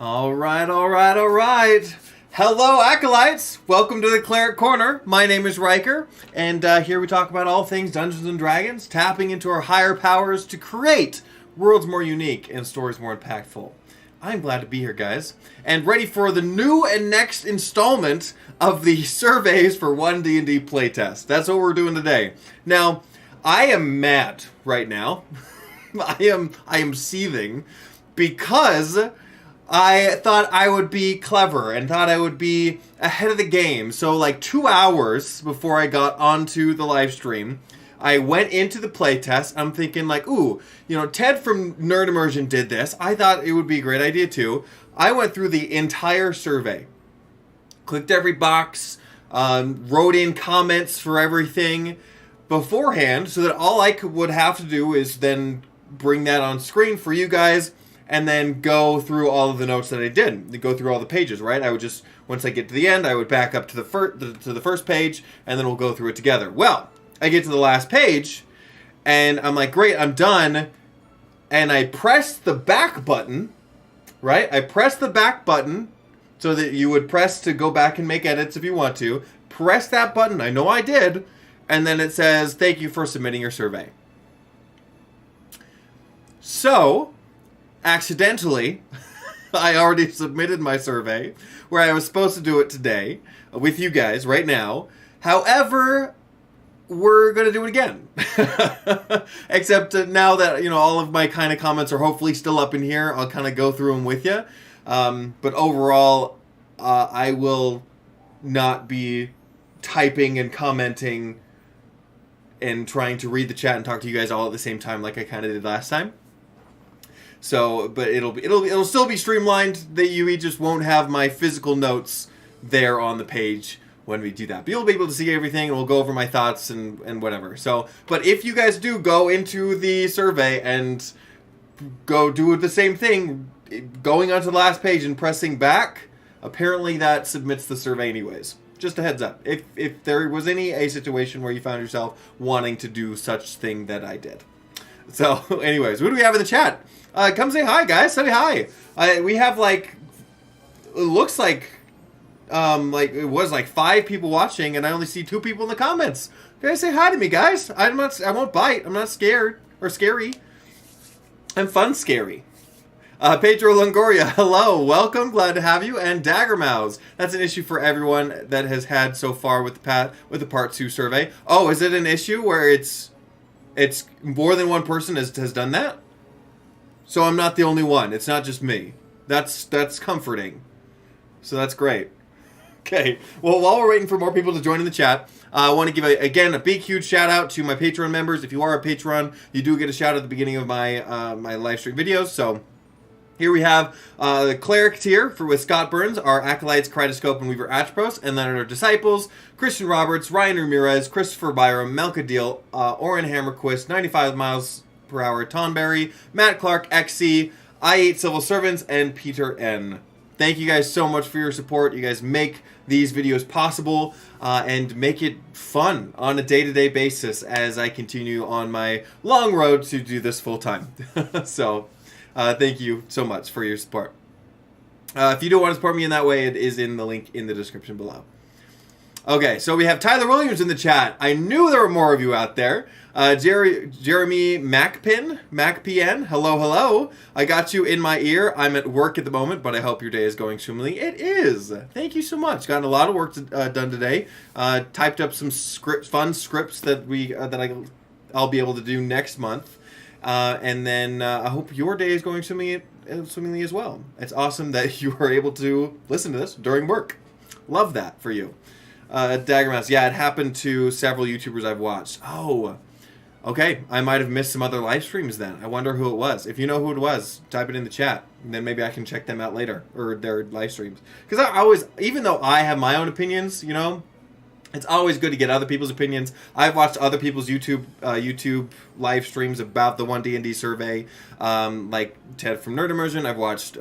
All right, all right, all right. Hello, Acolytes. Welcome to the Cleric Corner. My name is Riker, and here we talk about all things Dungeons & Dragons, tapping into our higher powers to create worlds more unique and stories more impactful. I'm glad to be here, guys, and ready for the new and next installment of the surveys for 1D&D playtest. That's what we're doing today. Now, I am mad right now. I am seething because I thought I would be clever and thought I would be ahead of the game. So like 2 hours before I got onto the live stream, I went into the playtest. I'm thinking like, ooh, you know, Ted from Nerd Immersion did this. I thought it would be a great idea too. I went through the entire survey, clicked every box, wrote in comments for everything beforehand so that all I would have to do is then bring that on screen for you guys and then go through all of the notes that I did. Go through all the pages, right? I would just, once I get to the end, I would back up to the first page, and then we'll go through it together. Well, I get to the last page, and I'm like, great, I'm done. And I press the back button, right? I press the back button so that you would press to go back and make edits if you want to. Press that button, I know I did, and then it says, thank you for submitting your survey. So, accidentally, I already submitted my survey, where I was supposed to do it today, with you guys, right now. However, we're going to do it again. Except now that, you know, all of my kind of comments are hopefully still up in here, I'll kind of go through them with you. But overall, I will not be typing and commenting and trying to read the chat and talk to you guys all at the same time like I kind of did last time. So, but it'll still be streamlined. That you just won't have my physical notes there on the page when we do that. But you'll be able to see everything, and we'll go over my thoughts and whatever. So, but if you guys do go into the survey and go do the same thing, going onto the last page and pressing back, apparently that submits the survey anyways. Just a heads up. If there was a situation where you found yourself wanting to do such thing that I did. So, anyways, what do we have in the chat? Come say hi, guys. Say hi. We have like, it looks like it was like 5 people watching, and I only see 2 people in the comments. Guys, say hi to me, guys. I won't bite. I'm not scared or scary. I'm fun scary. Pedro Longoria, hello, welcome, glad to have you, and Dagger Mouths. That's an issue for everyone that has had so far with the Part 2 survey. Oh, is it an issue where it's more than one person has done that? So I'm not the only one. It's not just me. That's comforting. So that's great. Okay. Well, while we're waiting for more people to join in the chat, I want to give, again, a big, huge shout-out to my Patreon members. If you are a Patreon, you do get a shout-out at the beginning of my my live stream videos. So here we have the Cleric tier with Scott Burns, our Acolytes, Kaleidoscope, and Weaver Atropos, and then our Disciples, Christian Roberts, Ryan Ramirez, Christopher Byram, Melka Deal, Oren Hammerquist, 95 miles per hour, Tonberry, Matt Clark, XC, I8 Civil Servants, and Peter N. Thank you guys so much for your support. You guys make these videos possible and make it fun on a day-to-day basis as I continue on my long road to do this full-time. So, thank you so much for your support. If you don't want to support me in that way, it is in the link in the description below. Okay, so we have Tyler Williams in the chat. I knew there were more of you out there. Jeremy MacPN, hello, hello. I got you in my ear. I'm at work at the moment, but I hope your day is going swimmingly. It is. Thank you so much. Gotten a lot of work done today. Typed up some fun scripts that I'll be able to do next month. And then I hope your day is going swimmingly as well. It's awesome that you are able to listen to this during work. Love that for you. Dagger Mouse, yeah, it happened to several YouTubers I've watched. Oh, okay. I might have missed some other live streams then. I wonder who it was. If you know who it was, type it in the chat, and then maybe I can check them out later, or their live streams. Because I always, even though I have my own opinions, you know, it's always good to get other people's opinions. I've watched other people's YouTube live streams about the 1D&D survey, like Ted from Nerd Immersion. I've watched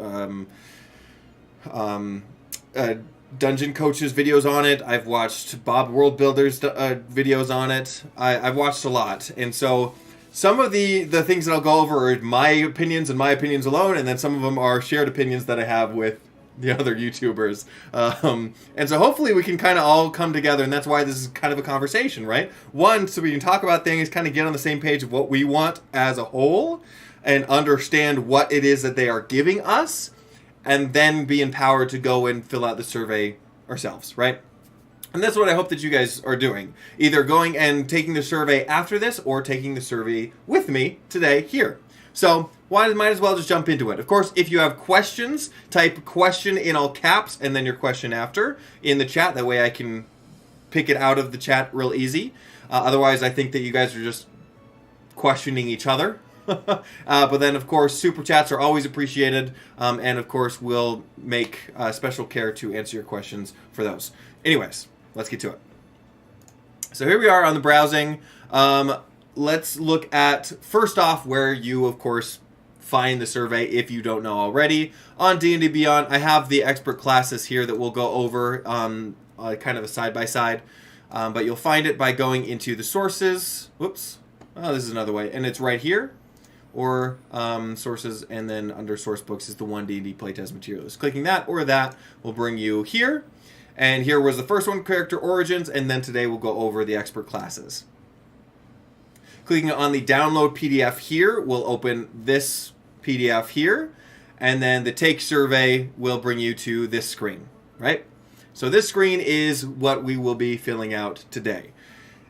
Dungeon Coach's videos on it. I've watched Bob World Builder's videos on it. I've watched a lot. And so some of the things that I'll go over are my opinions and my opinions alone, and then some of them are shared opinions that I have with the other YouTubers. And so hopefully we can kind of all come together, and that's why this is kind of a conversation, right? One, so we can talk about things, kind of get on the same page of what we want as a whole, and understand what it is that they are giving us, and then be empowered to go and fill out the survey ourselves, right? And that's what I hope that you guys are doing. Either going and taking the survey after this, or taking the survey with me today here. So, might as well just jump into it. Of course, if you have questions, type question in all caps, and then your question after in the chat. That way I can pick it out of the chat real easy. Otherwise, I think that you guys are just questioning each other. But then, of course, super chats are always appreciated. And, of course, we'll make special care to answer your questions for those. Anyways. Let's get to it. So here we are on the browsing. Let's look at, first off, where you, of course, find the survey if you don't know already. On D&D Beyond, I have the expert classes here that we'll go over kind of a side-by-side. But you'll find it by going into the sources. Whoops. Oh, this is another way. And it's right here. Or sources, and then under source books is the 1 D&D playtest materials. Clicking that or that will bring you here. And here was the first one, character origins, and then today we'll go over the expert classes. Clicking on the download PDF here will open this PDF here, and then the take survey will bring you to this screen, right? So this screen is what we will be filling out today.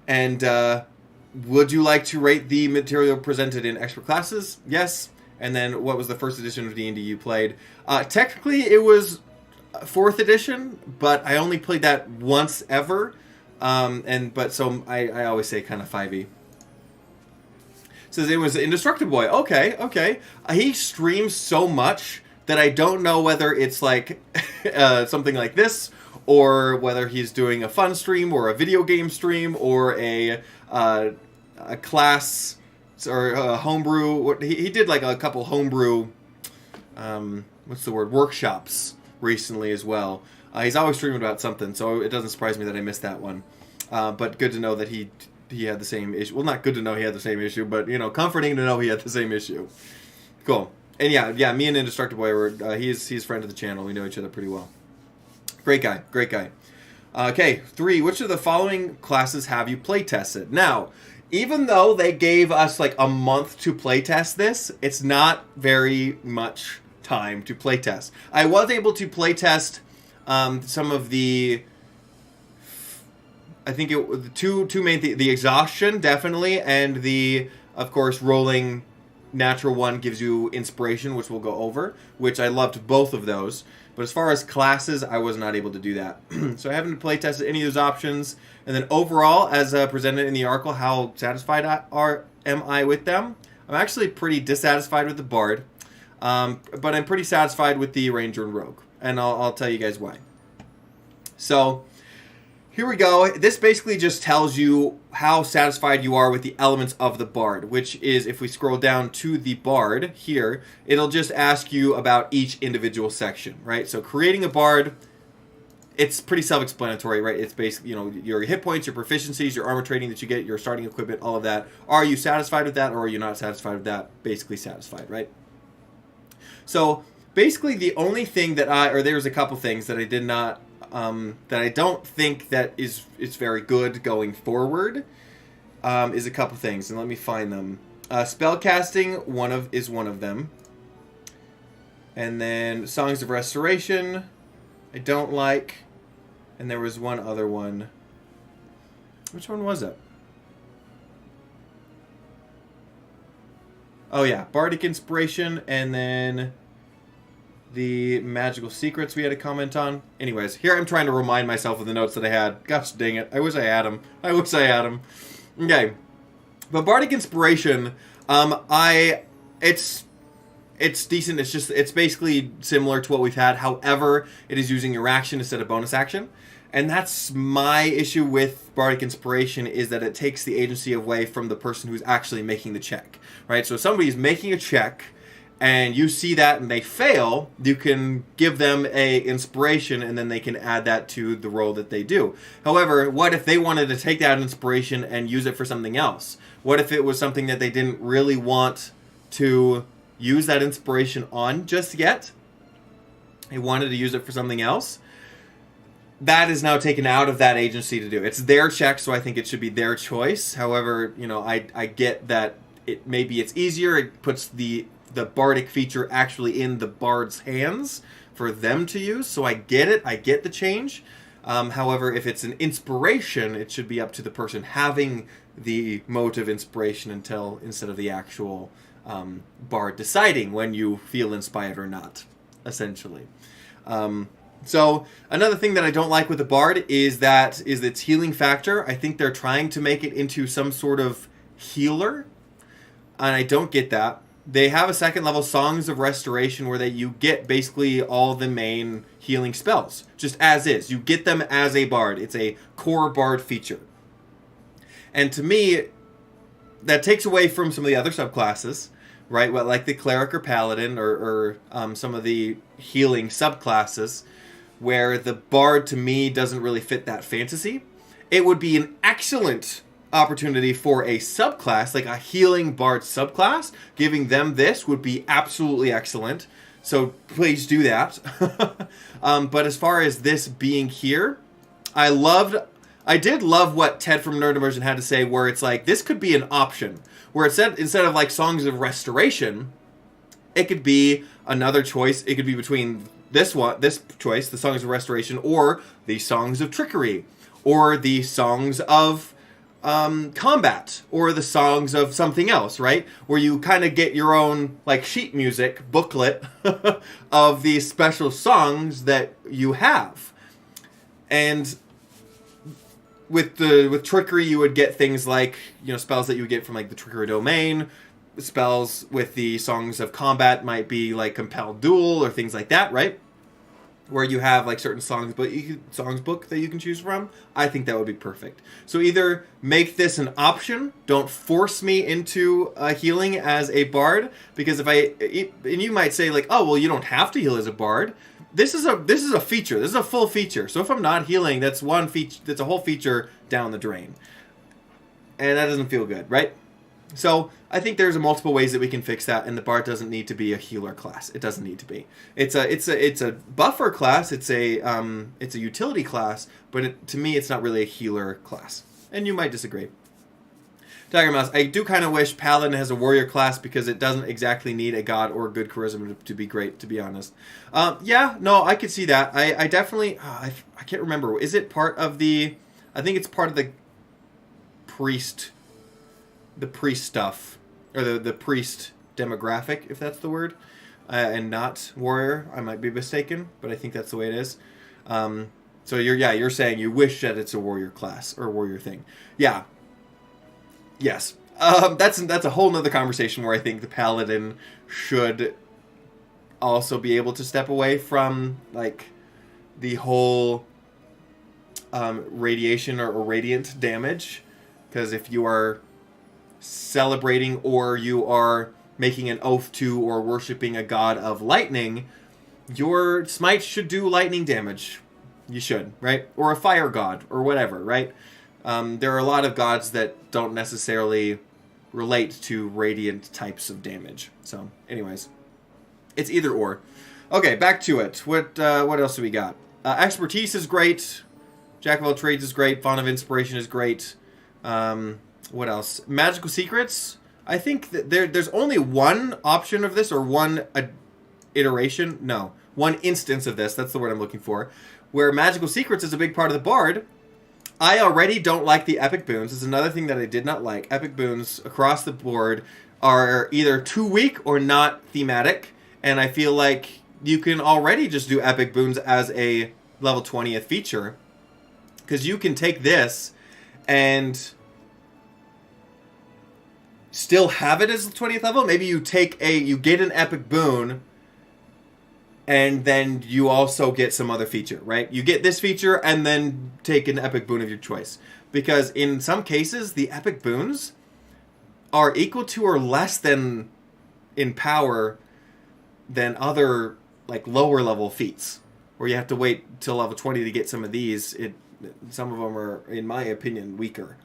And would you like to rate the material presented in expert classes? Yes. And then what was the first edition of D&D you played? Technically it was 4th edition, but I only played that once ever, so I always say kind of 5e. Says it was Indestructible Boy. Okay. He streams so much that I don't know whether it's like something like this, or whether he's doing a fun stream or a video game stream or a class or a homebrew. He did like a couple homebrew, workshops recently as well. He's always streaming about something, so it doesn't surprise me that I missed that one. But good to know that he had the same issue. Well, not good to know he had the same issue, but comforting to know he had the same issue. Cool. And yeah, me and Indestructible Boy were he's a friend of the channel. We know each other pretty well. Great guy. Okay, 3. Which of the following classes have you playtested? Now, even though they gave us like a month to playtest this, it's not very much time to playtest. I was able to playtest some of the, I think the two main the exhaustion definitely, and the, of course, rolling natural one gives you inspiration, which we'll go over, which I loved both of those. But as far as classes, I was not able to do that. So I haven't playtested any of those options. And then overall, as presented in the article, how satisfied am I with them? I'm actually pretty dissatisfied with the Bard. But I'm pretty satisfied with the Ranger and Rogue, and I'll tell you guys why. So, here we go. This basically just tells you how satisfied you are with the elements of the Bard, which is, if we scroll down to the Bard here, it'll just ask you about each individual section, right? So, creating a Bard, it's pretty self-explanatory, right? It's basically, your hit points, your proficiencies, your armor training that you get, your starting equipment, all of that. Are you satisfied with that, or are you not satisfied with that? Basically satisfied, right? So basically the only thing that there's a couple things that I did not, that I don't think that is very good going forward, is a couple things, and let me find them. Spellcasting is one of them. And then Songs of Restoration, I don't like. And there was one other one. Which one was it? Oh yeah, Bardic Inspiration, and then the Magical Secrets we had a comment on. Anyways, here I'm trying to remind myself of the notes that I had. Gosh dang it, I wish I had them. Okay, but Bardic Inspiration, it's decent. It's basically similar to what we've had. However, it is using your action instead of bonus action. And that's my issue with Bardic Inspiration, is that it takes the agency away from the person who's actually making the check, right? So if somebody's making a check and you see that and they fail, you can give them a inspiration and then they can add that to the role that they do. However, what if they wanted to take that inspiration and use it for something else? What if it was something that they didn't really want to use that inspiration on just yet? They wanted to use it for something else. That is now taken out of that agency to do. It's their check, so I think it should be their choice. However, you know, I get that maybe it's easier. It puts the bardic feature actually in the bard's hands for them to use. So I get it. I get the change. However, if it's an inspiration, it should be up to the person having the motive inspiration instead of the actual bard deciding when you feel inspired or not, essentially. So another thing that I don't like with the bard is its healing factor. I think they're trying to make it into some sort of healer, and I don't get that. They have a second level Songs of Restoration where you get basically all the main healing spells, just as is. You get them as a bard. It's a core bard feature. And to me, that takes away from some of the other subclasses, right? Well, like the Cleric or Paladin or some of the healing subclasses, where the bard, to me, doesn't really fit that fantasy. It would be an excellent opportunity for a subclass, like a healing bard subclass. Giving them this would be absolutely excellent. So please do that. But as far as this being here, I did love what Ted from Nerd Immersion had to say, where it's like, this could be an option. Where it said, instead of like Songs of Restoration, it could be another choice. It could be between this choice, the Songs of Restoration, or the Songs of Trickery, or the Songs of combat, or the songs of something else, right? Where you kind of get your own like sheet music booklet of these special songs that you have. And with Trickery, you would get things like, you know, spells that you would get from like the Trickery Domain. Spells with the Songs of Combat might be like Compelled Duel or things like that, right? Where you have like certain songs book that you can choose from. I think that would be perfect. So either make this an option, don't force me into healing as a bard, because and you might say like, oh well, you don't have to heal as a bard. This is a feature. This is a full feature. So if I'm not healing, that's one feature. That's a whole feature down the drain, and that doesn't feel good, right? So I think there's multiple ways that we can fix that, and the bard doesn't need to be a healer class. It doesn't need to be. It's a buffer class. It's a utility class, but to me, it's not really a healer class. And you might disagree. Tiger Mouse, I do kind of wish Paladin has a warrior class because it doesn't exactly need a god or good charisma to be great, to be honest. Yeah, no, I could see that. I definitely, I can't remember. Is it part of the, I think it's part of the priest stuff, or the priest demographic, if that's the word, and not warrior. I might be mistaken, but I think that's the way it is. So you're saying you wish that it's a warrior class or warrior thing. Yeah. Yes. That's a whole nother conversation where I think the paladin should also be able to step away from like the whole radiation or radiant damage, because if you are celebrating or you are making an oath to or worshipping a god of lightning, your smite should do lightning damage. You should, right? Or a fire god or whatever, right? There are a lot of gods that don't necessarily relate to radiant types of damage. So, anyways, it's either or. Okay, back to it. What else do we got? Expertise is great. Jack of all trades is great. Font of inspiration is great. What else? Magical secrets. I think that there's only one option of this, or one iteration. No, one instance of this. That's the word I'm looking for. Where magical secrets is a big part of the bard. I already don't like the epic boons. It's another thing that I did not like. Epic boons across the board are either too weak or not thematic, and I feel like you can already just do epic boons as a level 20th feature, because you can take this and still have it as the 20th level. Maybe you get an epic boon, and then you also get some other feature, right? You get this feature and then take an epic boon of your choice. Because in some cases, the epic boons are equal to or less than in power than other like lower level feats, where you have to wait till level 20 to get some of these. Some of them are, in my opinion, weaker.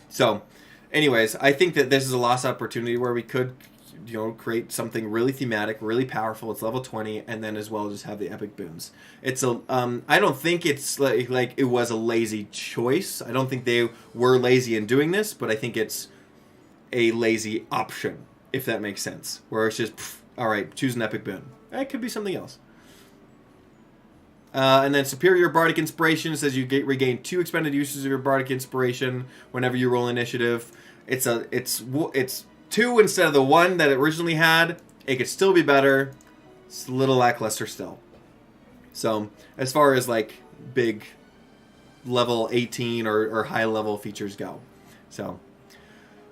So, anyways, I think that this is a lost opportunity where we could, create something really thematic, really powerful. It's level 20, and then as well just have the epic boons. It's a, I don't think it's like it was a lazy choice. I don't think they were lazy in doing this, but I think it's a lazy option, if that makes sense. Where it's just, all right, choose an epic boon. It could be something else. And then Superior Bardic Inspiration says you regain 2 expended uses of your Bardic Inspiration whenever you roll initiative. It's 2 instead of the 1 that it originally had. It could still be better. It's a little lackluster still. So as far as like big level 18 or high level features go. So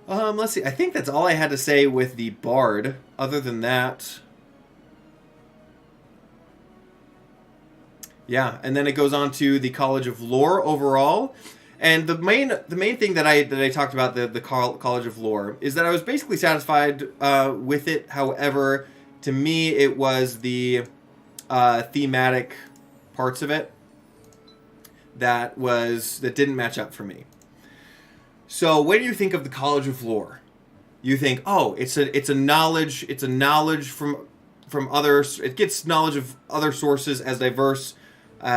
let's see. I think that's all I had to say with the Bard. Other than that, yeah, and then it goes on to the College of Lore overall. And the main thing that I talked about the College of Lore is that I was basically satisfied with it. However, to me, it was the thematic parts of it that didn't match up for me. So when you think of the College of Lore, you think, oh, it's a knowledge from others. It gets knowledge of other sources as diverse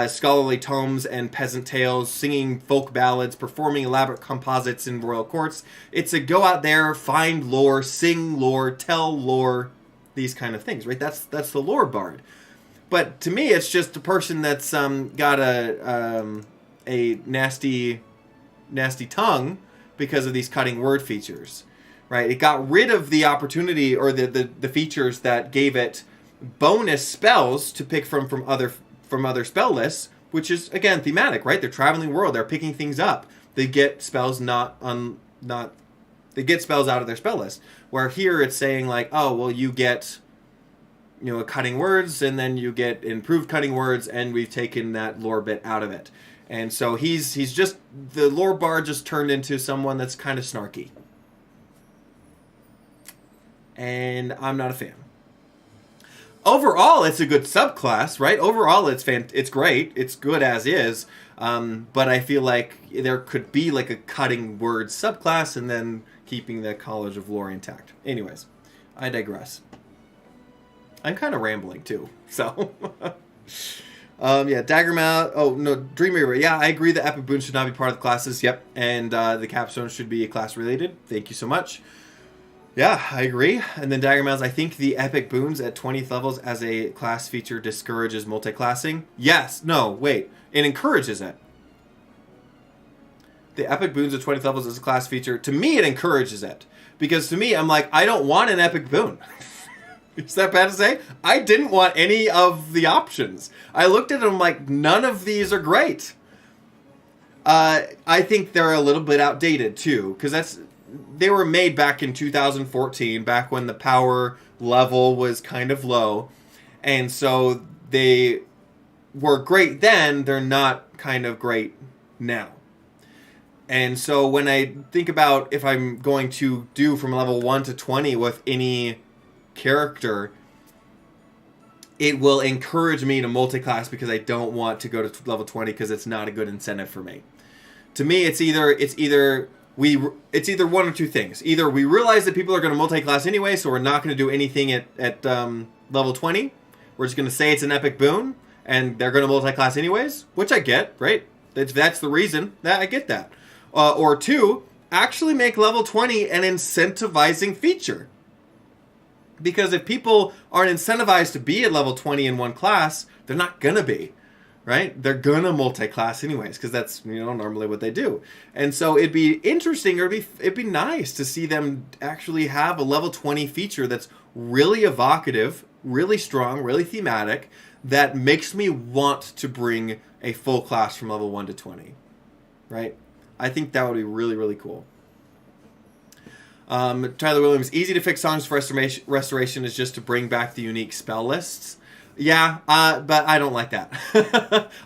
scholarly tomes and peasant tales, singing folk ballads, performing elaborate composites in royal courts. It's a go out there, find lore, sing lore, tell lore, these kind of things, right? That's the lore bard. But to me, it's just a person that's got a nasty tongue because of these cutting word features, right? It got rid of the opportunity or the features that gave it bonus spells to pick from other spell lists, which is again thematic, right? They're traveling the world, they're picking things up. They get spells they get spells out of their spell list. Where here it's saying like, oh, well, you get cutting words, and then you get improved cutting words, and we've taken that lore bit out of it. And so he's just the lore bard just turned into someone that's kind of snarky. And I'm not a fan. Overall, it's a good subclass, right? Overall, it's great. It's good as is. But I feel like there could be like a cutting word subclass and then keeping the College of Lore intact. Anyways, I digress. I'm kind of rambling too. So, yeah, Daggermouth. Oh, no, Dreamweaver. Yeah, I agree that Epic Boons should not be part of the classes. Yep. And the Capstone should be class related. Thank you so much. Yeah, I agree. And then Daggermouths, I think the epic boons at 20th levels as a class feature discourages multi-classing. Yes. No, wait. It encourages it. The epic boons at 20th levels as a class feature, to me, it encourages it. Because to me, I'm like, I don't want an epic boon. Is that bad to say? I didn't want any of the options. I looked at them like, none of these are great. I think they're a little bit outdated, too. Because they were made back in 2014, back when the power level was kind of low. And so they were great then, they're not kind of great now. And so when I think about if I'm going to do from level 1 to 20 with any character, it will encourage me to multi-class because I don't want to go to level 20 because it's not a good incentive for me. To me, it's either one or two things. Either we realize that people are going to multi-class anyway, so we're not going to do anything at level 20. We're just going to say it's an epic boon, and they're going to multi-class anyways, which I get, right? That's the reason. I get that. Or two, actually make level 20 an incentivizing feature. Because if people aren't incentivized to be at level 20 in one class, they're not going to be. Right? They're gonna multi-class anyways, because that's normally what they do. And so it'd be interesting, or it'd be nice to see them actually have a level 20 feature that's really evocative, really strong, really thematic, that makes me want to bring a full class from level 1 to 20. Right? I think that would be really, really cool. Tyler Williams, easy to fix songs for restoration is just to bring back the unique spell lists. Yeah, but I don't like that.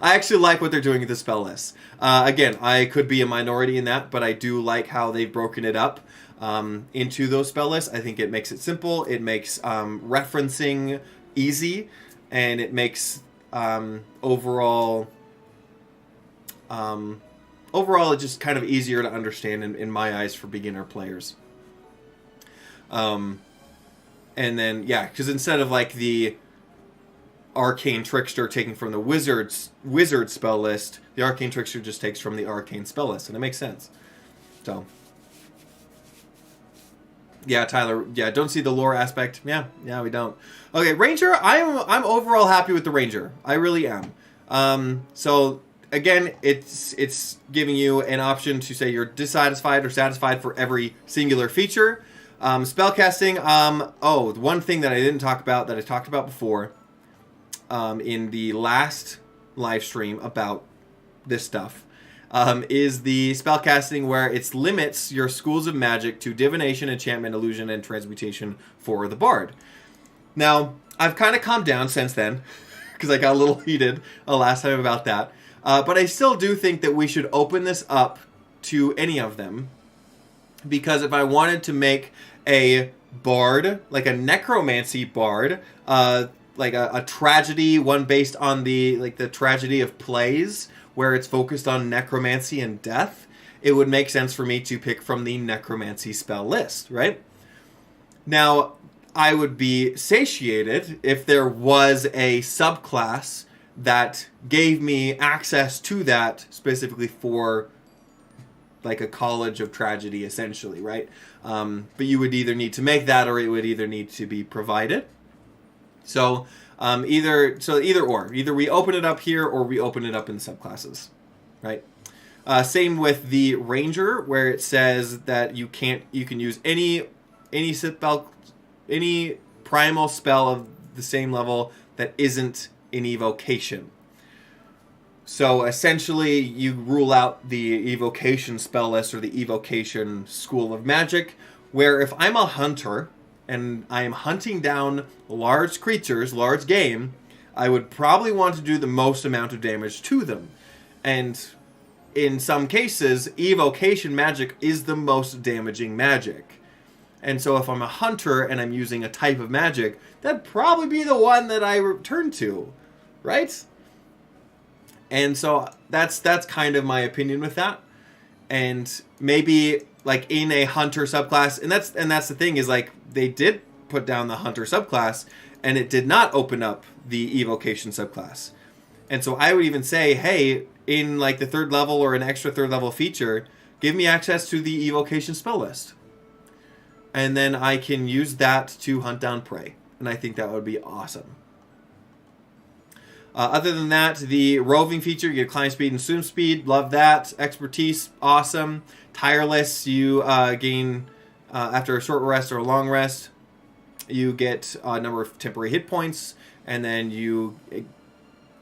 I actually like what they're doing with the spell list. Again, I could be a minority in that, but I do like how they've broken it up. into those spell lists. I think it makes it simple. It makes referencing easy, and it makes overall it's just kind of easier to understand in my eyes for beginner players. And then, yeah, because instead of like the Arcane Trickster taking from the wizard spell list, the Arcane Trickster just takes from the Arcane spell list, and it makes sense. So, yeah, Tyler, yeah, don't see the lore aspect. Yeah, we don't. Okay, Ranger, I'm overall happy with the Ranger. I really am. So again, it's giving you an option to say you're dissatisfied or satisfied for every singular feature. Spellcasting, the one thing that I didn't talk about that I talked about before in the last live stream about this stuff is the spellcasting, where it limits your schools of magic to divination, enchantment, illusion, and transmutation for the bard. Now, I've kind of calmed down since then because I got a little heated last time about that. But I still do think that we should open this up to any of them, because if I wanted to make a bard, like a necromancy bard, like a tragedy, one based on the tragedy of plays, where it's focused on necromancy and death, it would make sense for me to pick from the necromancy spell list, right? Now, I would be satiated if there was a subclass that gave me access to that specifically for like a college of tragedy, essentially, right? But you would either need to make that, or it would either need to be provided. So either or. Either we open it up here, or we open it up in subclasses, right? Same with the Ranger, where it says that you can use any spell, any primal spell of the same level that isn't an evocation. So essentially, you rule out the evocation spell list or the evocation school of magic, where if I'm a hunter and I am hunting down large creatures, large game, I would probably want to do the most amount of damage to them. And in some cases, evocation magic is the most damaging magic. And so if I'm a hunter and I'm using a type of magic, that'd probably be the one that I return to, right? And so that's kind of my opinion with that. And maybe like in a hunter subclass, and that's the thing, is like they did put down the hunter subclass and it did not open up the evocation subclass. And so I would even say, hey, in like the third level or an extra third level feature, give me access to the evocation spell list. And then I can use that to hunt down prey. And I think that would be awesome. Other than that, the roving feature, you get climb speed and swim speed. Love that. Expertise, awesome. Tireless, you gain, after a short rest or a long rest, you get a number of temporary hit points. And then you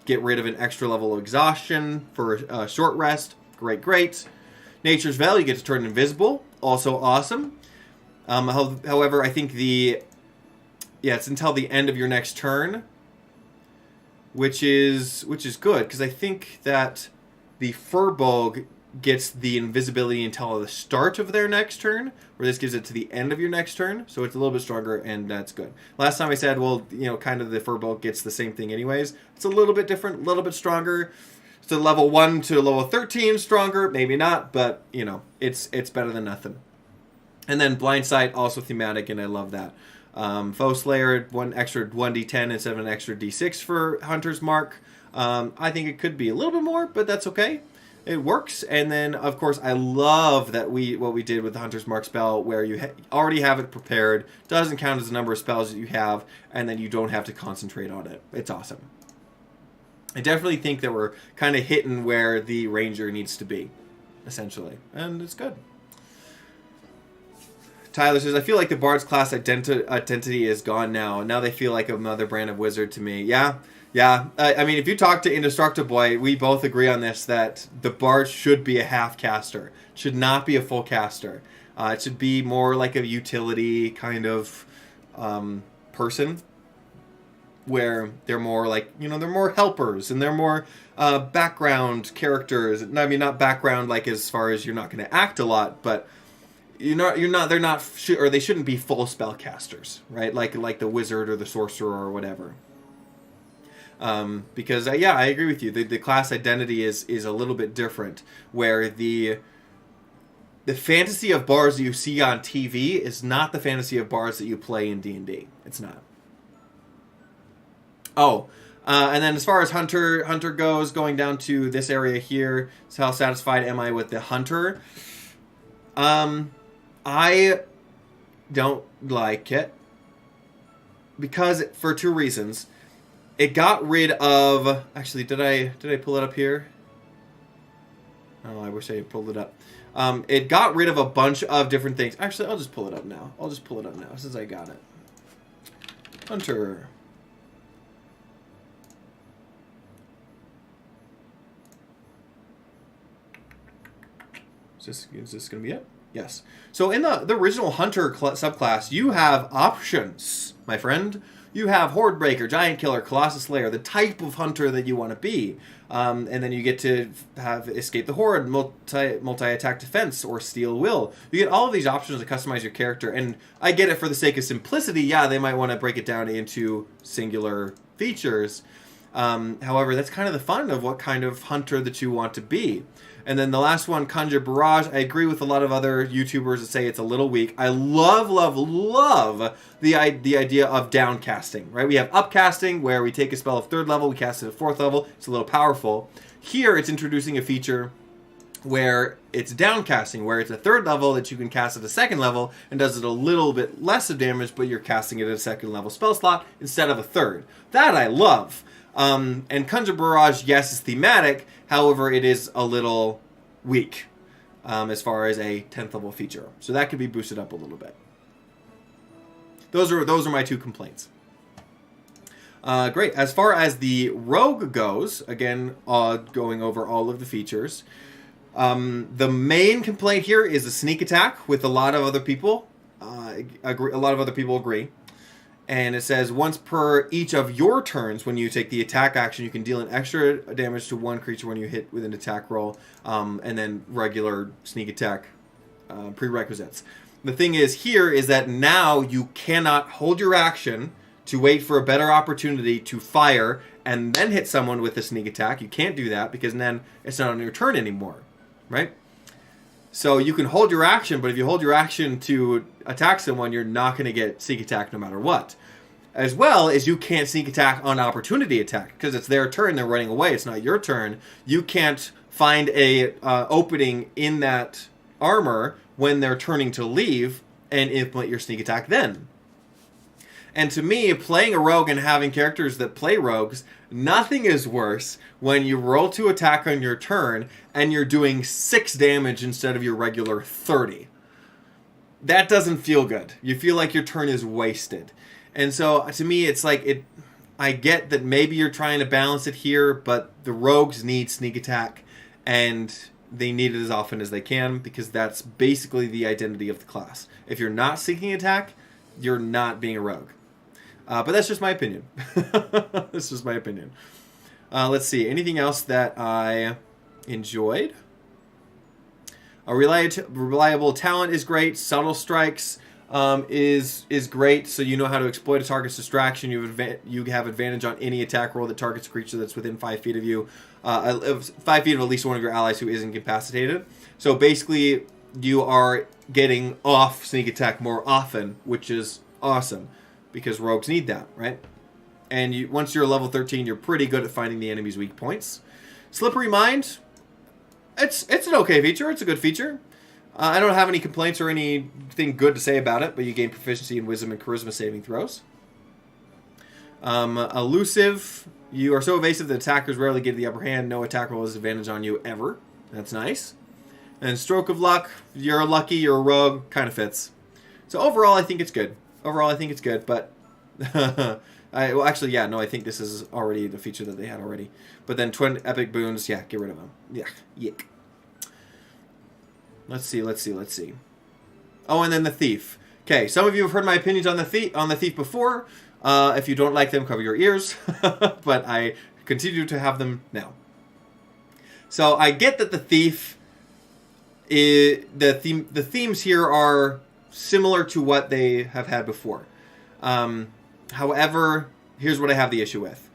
get rid of an extra level of exhaustion for a short rest. Great. Nature's Veil, you get to turn invisible. Also awesome. However, I think it's until the end of your next turn, which is good, because I think that the Furbolg gets the invisibility until the start of their next turn, where this gives it to the end of your next turn, so it's a little bit stronger, and that's good. Last time I said, well, kind of the Furbolg gets the same thing anyways. It's a little bit different, a little bit stronger. So level 1 to level 13 stronger, maybe not, but it's better than nothing. And then Blind Sight, also thematic, and I love that. Foe Slayer, one extra 1d10 instead of an extra d6 for Hunter's Mark. I think it could be a little bit more, but that's okay. It works. And then, of course, I love that what we did with the Hunter's Mark spell, where you already have it prepared, doesn't count as the number of spells that you have, and then you don't have to concentrate on it. It's awesome. I definitely think that we're kind of hitting where the Ranger needs to be, essentially, and it's good. Tyler says, I feel like the Bard's class identity is gone now. Now they feel like another brand of wizard to me. Yeah. I mean, if you talk to Indestructible Boy, we both agree on this, that the Bard should be a half caster. Should not be a full caster. It should be more like a utility kind of person, where they're more like, they're more helpers, and they're more background characters. I mean, not background like as far as you're not going to act a lot, but they're not, or they shouldn't be full spellcasters, right? Like the wizard or the sorcerer or whatever. Because yeah, I agree with you. The class identity is a little bit different, where the fantasy of bards that you see on TV is not the fantasy of bards that you play in D&D. It's not. Oh, and then as far as hunter goes, going down to this area here, so how satisfied am I with the hunter? I don't like it because for two reasons. It got rid of... Actually, did I pull it up here? Oh, I wish I had pulled it up. It got rid of a bunch of different things. Actually, I'll just pull it up now. Since I got it. Hunter. Is this going to be it? Yes. So in the original Hunter subclass, you have options, my friend. You have Horde Breaker, Giant Killer, Colossus Slayer, the type of hunter that you want to be. And then you get to have Escape the Horde, multi-attack defense, or Steel Will. You get all of these options to customize your character. And I get it for the sake of simplicity. Yeah, they might want to break it down into singular features. However, that's kind of the fun of what kind of hunter that you want to be. And then the last one, Conjure Barrage. I agree with a lot of other YouTubers that say it's a little weak. I love the idea of downcasting, right? We have upcasting, where we take a spell of 3rd level, we cast it at 4th level. It's a little powerful. Here, it's introducing a feature where it's downcasting, where it's a 3rd level that you can cast at a 2nd level and does it a little bit less of damage, but you're casting it at a 2nd level spell slot instead of a 3rd. That I love. And Conjure Barrage, yes, is thematic. However, it is a little weak as far as a 10th level feature. So that could be boosted up a little bit. Those are my 2 complaints. Great. As far as the rogue goes, again, going over all of the features, the main complaint here is the sneak attack, with a lot of other people. A lot of other people agree. And it says, once per each of your turns, when you take the attack action, you can deal an extra damage to one creature when you hit with an attack roll, and then regular sneak attack prerequisites. The thing is here is that now you cannot hold your action to wait for a better opportunity to fire and then hit someone with a sneak attack. You can't do that because then it's not on your turn anymore, right? So you can hold your action, but if you hold your action to attack someone, you're not going to get sneak attack no matter what. As well as you can't sneak attack on opportunity attack because it's their turn, they're running away. It's not your turn. You can't find a opening in that armor when they're turning to leave and implement your sneak attack then. And to me, playing a rogue and having characters that play rogues, nothing is worse when you roll to attack on your turn and you're doing 6 damage instead of your regular 30. That doesn't feel good. You feel like your turn is wasted. And so, to me, it's like, I get that maybe you're trying to balance it here, but the rogues need sneak attack, and they need it as often as they can, because that's basically the identity of the class. If you're not sneaking attack, you're not being a rogue. But that's just my opinion. That's just my opinion. Let's see. Anything else that I enjoyed? A reliable talent is great. Subtle strikes is great. So you know how to exploit a target's distraction. You have advantage on any attack roll that targets a creature that's within 5 feet of you. 5 feet of at least one of your allies who isn't incapacitated. So basically, you are getting off sneak attack more often, which is awesome. Because rogues need that, right? And once you're level 13, you're pretty good at finding the enemy's weak points. Slippery Mind, it's an okay feature. It's a good feature. I don't have any complaints or anything good to say about it, but you gain proficiency in Wisdom and Charisma saving throws. Elusive, you are so evasive that attackers rarely get the upper hand. No attack roll has advantage on you ever. That's nice. And Stroke of Luck, you're lucky, you're a rogue, kind of fits. So overall, I think it's good. But I think this is already the feature that they had already. But then Twin Epic Boons, yeah, get rid of them. Yeah, yick. Let's see. Oh, and then the Thief. Okay, some of you have heard my opinions on the Thief before. If you don't like them, cover your ears. But I continue to have them now. So I get that the Thief the themes here are similar to what they have had before. However, here's what I have the issue with.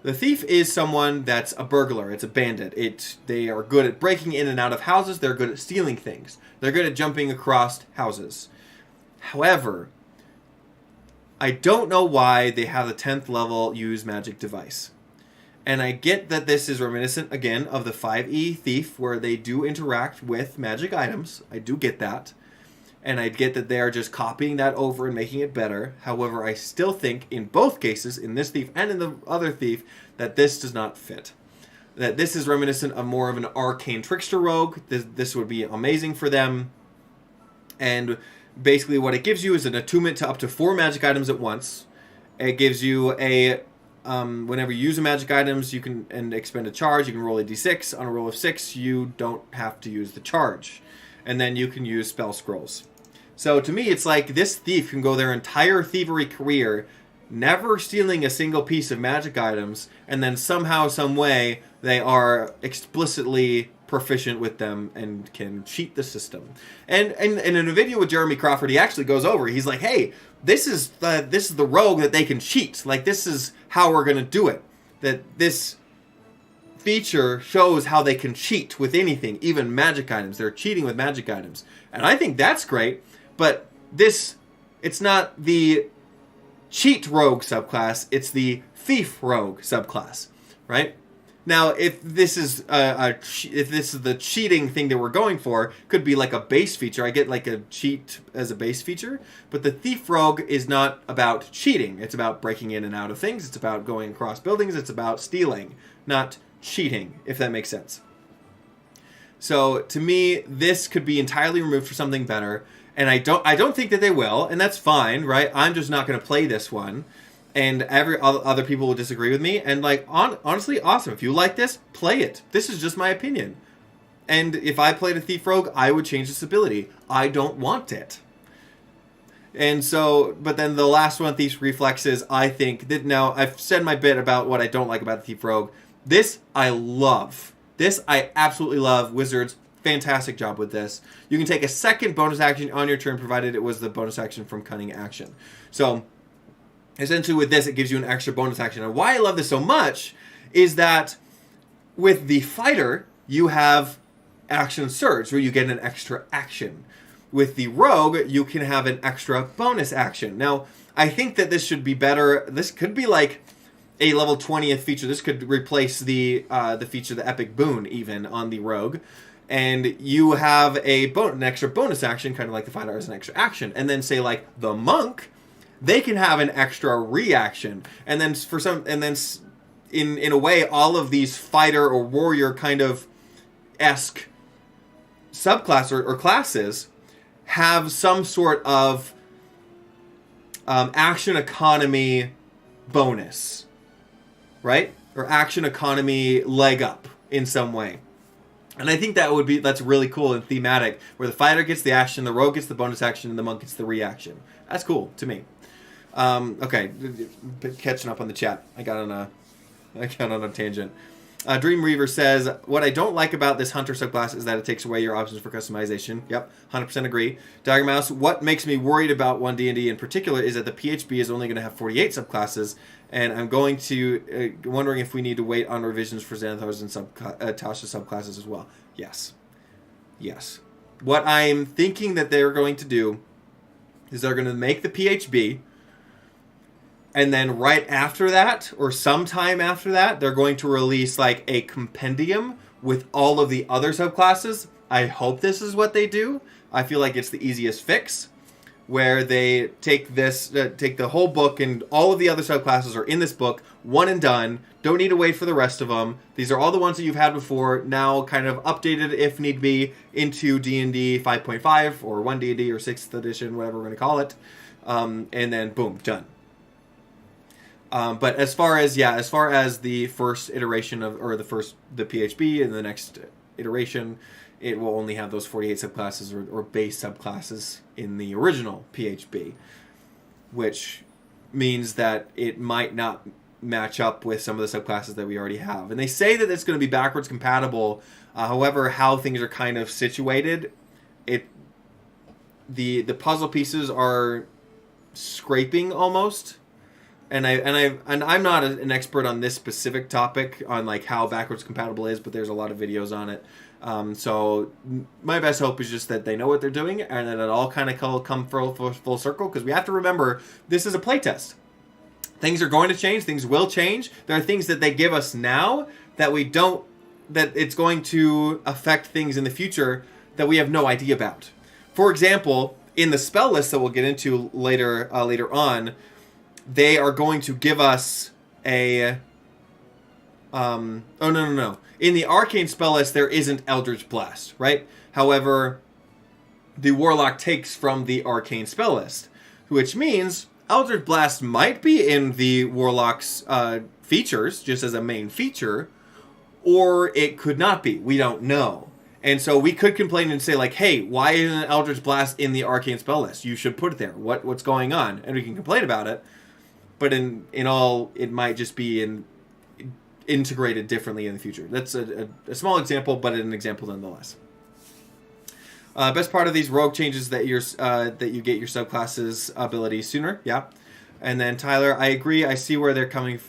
The thief is someone that's a burglar. It's a bandit. They are good at breaking in and out of houses. They're good at stealing things. They're good at jumping across houses. However, I don't know why they have the 10th level use magic device. And I get that this is reminiscent, again, of the 5e thief, where they do interact with magic items. I do get that. And I get that they are just copying that over and making it better. However, I still think, in both cases, in this thief and in the other thief, that this does not fit. That this is reminiscent of more of an arcane trickster rogue. This would be amazing for them. And basically what it gives you is an attunement to up to 4 magic items at once. It gives you a... whenever you use a magic items, you can and expend a charge. You can roll a d6. On a roll of 6, you don't have to use the charge. And then you can use spell scrolls. So to me, it's like this thief can go their entire thievery career never stealing a single piece of magic items, and then somehow, some way, they are explicitly proficient with them and can cheat the system. And in a video with Jeremy Crawford, he actually goes over. He's like, "Hey, this is the rogue that they can cheat. Like, this is how we're gonna do it. That this feature shows how they can cheat with anything, even magic items. They're cheating with magic items, and I think that's great. But it's not the cheat rogue subclass, it's the thief rogue subclass, right? Now, if this is the cheating thing that we're going for, could be like a base feature. I get like a cheat as a base feature, but the thief rogue is not about cheating. It's about breaking in and out of things. It's about going across buildings. It's about stealing, not cheating, if that makes sense. So to me, this could be entirely removed for something better. And I don't think that they will, and that's fine, right? I'm just not going to play this one, and every other people will disagree with me. And like, honestly, awesome. If you like this, play it. This is just my opinion. And if I played a Thief Rogue, I would change this ability. I don't want it. And so, but then the last one, Thief's Reflexes, I think that now I've said my bit about what I don't like about the Thief Rogue. This I love. This I absolutely love. Wizards. Fantastic job with this. You can take a second bonus action on your turn, provided it was the bonus action from Cunning Action. So, essentially with this, it gives you an extra bonus action. And why I love this so much is that with the Fighter, you have Action Surge, where you get an extra action. With the Rogue, you can have an extra bonus action. Now, I think that this should be better. This could be like a level 20th feature. This could replace the feature, the Epic Boon, even, on the Rogue. And you have an extra bonus action, kind of like the Fighter as an extra action. And then say like the Monk, they can have an extra reaction. And then in a way, all of these Fighter or Warrior kind of esque subclass or classes have some sort of action economy bonus, right? Or action economy leg up in some way. And I think that's really cool and thematic, where the Fighter gets the action, the Rogue gets the bonus action, and the Monk gets the reaction. That's cool to me. Okay, catching up on the chat. I got on a tangent. Dream Reaver says, what I don't like about this Hunter subclass is that it takes away your options for customization. Yep, 100% agree. Dagger Mouse, what makes me worried about 1D&D in particular is that the PHB is only going to have 48 subclasses, and I'm going to wondering if we need to wait on revisions for Xanathar's and Tasha subclasses as well. Yes. What I'm thinking that they're going to do is they're going to make the PHB, and then right after that, or sometime after that, they're going to release like a compendium with all of the other subclasses. I hope this is what they do. I feel like it's the easiest fix, where they take the whole book and all of the other subclasses are in this book, one and done. Don't need to wait for the rest of them. These are all the ones that you've had before, now kind of updated if need be into D&D 5.5 or 1D&D or 6th edition, whatever we're going to call it. And then boom, done. But as far as the first iteration the PHB and the next iteration, it will only have those 48 subclasses or base subclasses in the original PHB, which means that it might not match up with some of the subclasses that we already have. And they say that it's going to be backwards compatible. However, how things are kind of situated, the puzzle pieces are scraping almost. And I'm not an expert on this specific topic on like how backwards compatible is, but there's a lot of videos on it. So my best hope is just that they know what they're doing and that it all kind of come full circle, because we have to remember this is a playtest. Things are going to change. Things will change. There are things that they give us now that we don't, that it's going to affect things in the future that we have no idea about. For example, in the spell list that we'll get into later on, they are going to give us a... oh, no. In the Arcane spell list, there isn't Eldritch Blast, right? However, the Warlock takes from the Arcane spell list, which means Eldritch Blast might be in the Warlock's features, just as a main feature, or it could not be. We don't know. And so we could complain and say, like, hey, why isn't Eldritch Blast in the Arcane spell list? You should put it there. What's going on? And we can complain about it. But in all, it might just be integrated differently in the future. That's a small example, but an example nonetheless. Best part of these rogue changes that you get your subclasses abilities sooner. Yeah. And then Tyler, I agree. I see where they're coming.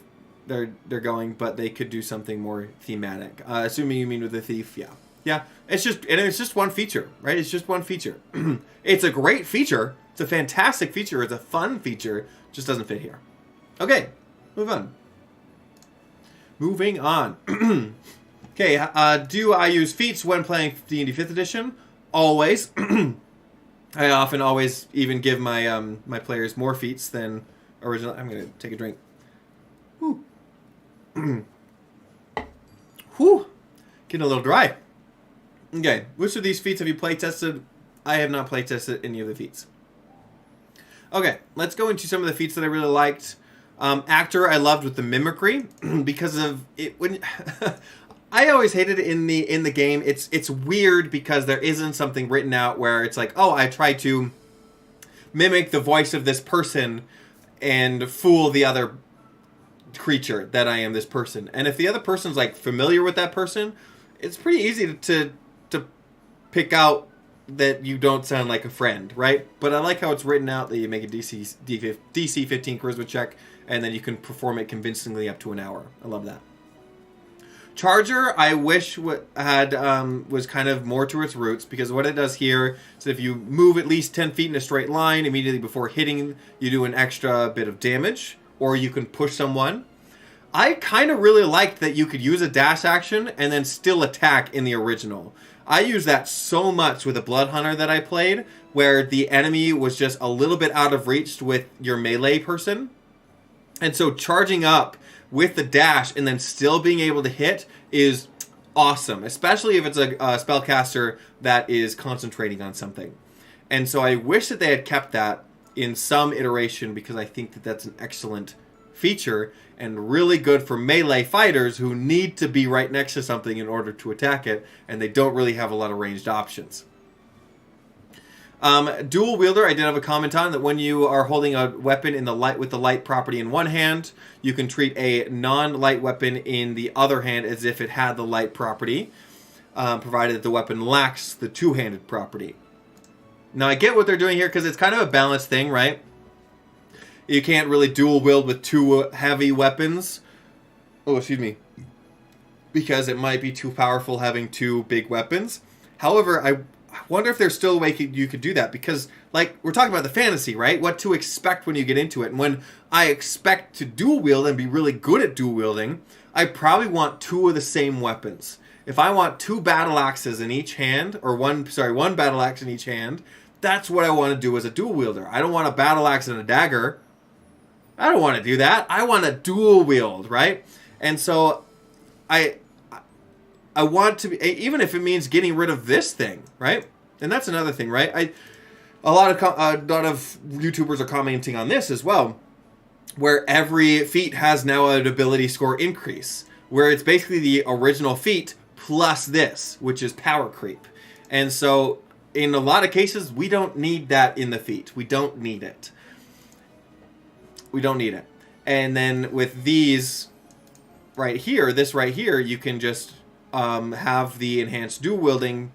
They're going, but they could do something more thematic. Assuming you mean with the thief. Yeah. Yeah. It's just one feature, right? It's just one feature. It's a great feature. It's a fantastic feature. It's a fun feature. Just doesn't fit here. Okay. Move on. Moving on. Okay. Do I use feats when playing D&D 5th edition? Always. I often always even give my my players more feats than original. I'm gonna take a drink. Whew. Whew. Getting a little dry. Okay. Which of these feats have you playtested? I have not playtested any of the feats. Okay. Let's go into some of the feats that I really liked. Actor I loved with the mimicry because of it when. I always hated it in the game. It's weird because there isn't something written out where it's like, oh, I try to mimic the voice of this person and fool the other creature that I am this person. And if the other person's like familiar with that person, it's pretty easy to pick out that you don't sound like a friend, right? But I like how it's written out that you make a DC 15 charisma check and then you can perform it convincingly up to an hour. I love that. Charger, I wish was kind of more to its roots, because what it does here is if you move at least 10 feet in a straight line immediately before hitting, you do an extra bit of damage, or you can push someone. I kind of really liked that you could use a dash action and then still attack in the original. I used that so much with a Blood Hunter that I played, where the enemy was just a little bit out of reach with your melee person. And so charging up with the dash and then still being able to hit is awesome, especially if it's a spellcaster that is concentrating on something. And so I wish that they had kept that in some iteration, because I think that that's an excellent feature and really good for melee fighters who need to be right next to something in order to attack it, and they don't really have a lot of ranged options. Dual wielder, I did have a comment on that when you are holding a weapon in the light with the light property in one hand, you can treat a non-light weapon in the other hand as if it had the light property, provided that the weapon lacks the two-handed property. Now I get what they're doing here because it's kind of a balanced thing, right? You can't really dual wield with two heavy weapons. Oh, excuse me. Because it might be too powerful having two big weapons. However, I wonder if there's still a way you could do that, because, like, we're talking about the fantasy, right? What to expect when you get into it. And when I expect to dual wield and be really good at dual wielding, I probably want two of the same weapons. If I want two battle axes in each hand, or one battle axe in each hand, that's what I want to do as a dual wielder. I don't want a battle axe and a dagger. I don't want to do that. I want to dual wield, right? And so I want to be, even if it means getting rid of this thing, right? And that's another thing, right? A lot of YouTubers are commenting on this as well, where every feat has now an ability score increase, where it's basically the original feat plus this, which is power creep. And so in a lot of cases, we don't need that in the feat. We don't need it. We don't need it. And then with these right here, this right here, you can just have the enhanced dual wielding,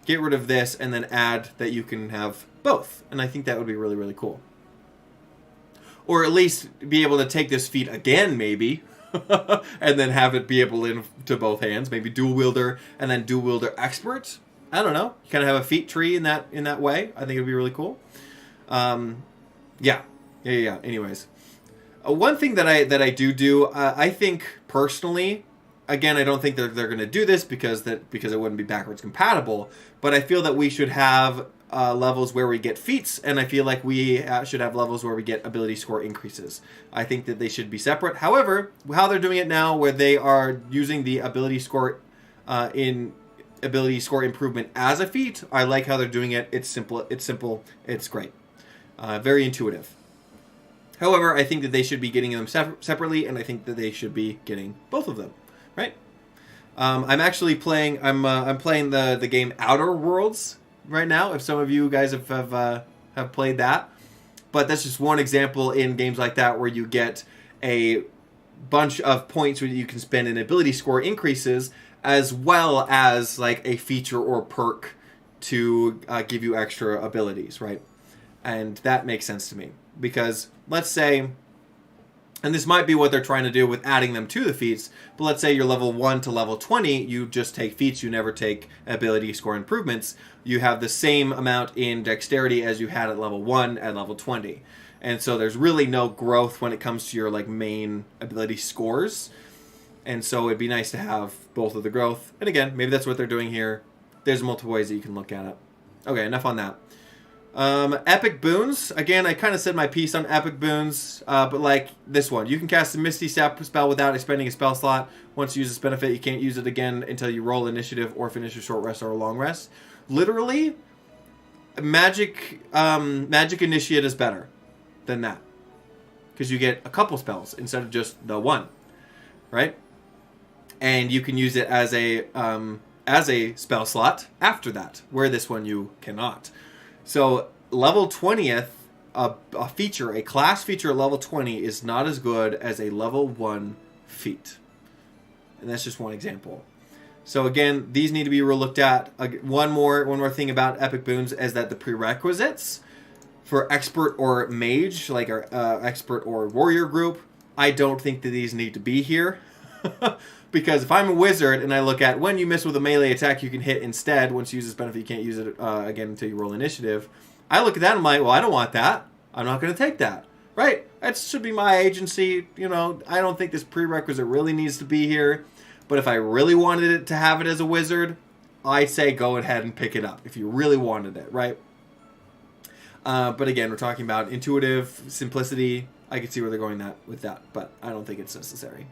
get rid of this, and then add that you can have both. And I think that would be really, really cool. Or at least be able to take this feat again, maybe, and then have it be able to both hands. Maybe dual wielder and then dual wielder expert. I don't know. You kind of have a feat tree in that way. I think it would be really cool. Yeah. Anyways, one thing that I do, I think personally, again, I don't think they're going to do this because it wouldn't be backwards compatible. But I feel that we should have levels where we get feats, and I feel like we should have levels where we get ability score increases. I think that they should be separate. However, how they're doing it now, where they are using the ability score improvement as a feat, I like how they're doing it. It's simple. It's great. Very intuitive. However, I think that they should be getting them separately, and I think that they should be getting both of them. Right? I'm actually playing. I'm playing the game Outer Worlds right now. If some of you guys have played that, but that's just one example in games like that where you get a bunch of points that you can spend in ability score increases, as well as like a feature or perk to give you extra abilities, right? And that makes sense to me because let's say. And this might be what they're trying to do with adding them to the feats. But let's say you're level 1 to level 20. You just take feats. You never take ability score improvements. You have the same amount in dexterity as you had at level 1 at level 20. And so there's really no growth when it comes to your like main ability scores. And so it'd be nice to have both of the growth. And again, maybe that's what they're doing here. There's multiple ways that you can look at it. Okay, enough on that. Epic boons. Again, I kind of said my piece on epic boons, but like this one. You can cast a Misty spell without expending a spell slot. Once you use this benefit, you can't use it again until you roll initiative or finish a short rest or a long rest. Literally, magic initiate is better than that. Because you get a couple spells instead of just the one. Right? And you can use it as a spell slot after that, where this one you cannot. So level 20th, a class feature at level 20 is not as good as a level 1 feat. And that's just one example. So again, these need to be looked at. One more thing about epic boons is that the prerequisites for expert or mage, like our expert or warrior group, I don't think that these need to be here. Because if I'm a wizard and I look at when you miss with a melee attack, you can hit instead. Once you use this benefit, you can't use it again until you roll initiative. I look at that and I'm like, well, I don't want that. I'm not going to take that. Right? That should be my agency. You know, I don't think this prerequisite really needs to be here. But if I really wanted it to have it as a wizard, I'd say go ahead and pick it up if you really wanted it, right? But again, we're talking about intuitive simplicity. I can see where they're going with that, but I don't think it's necessary.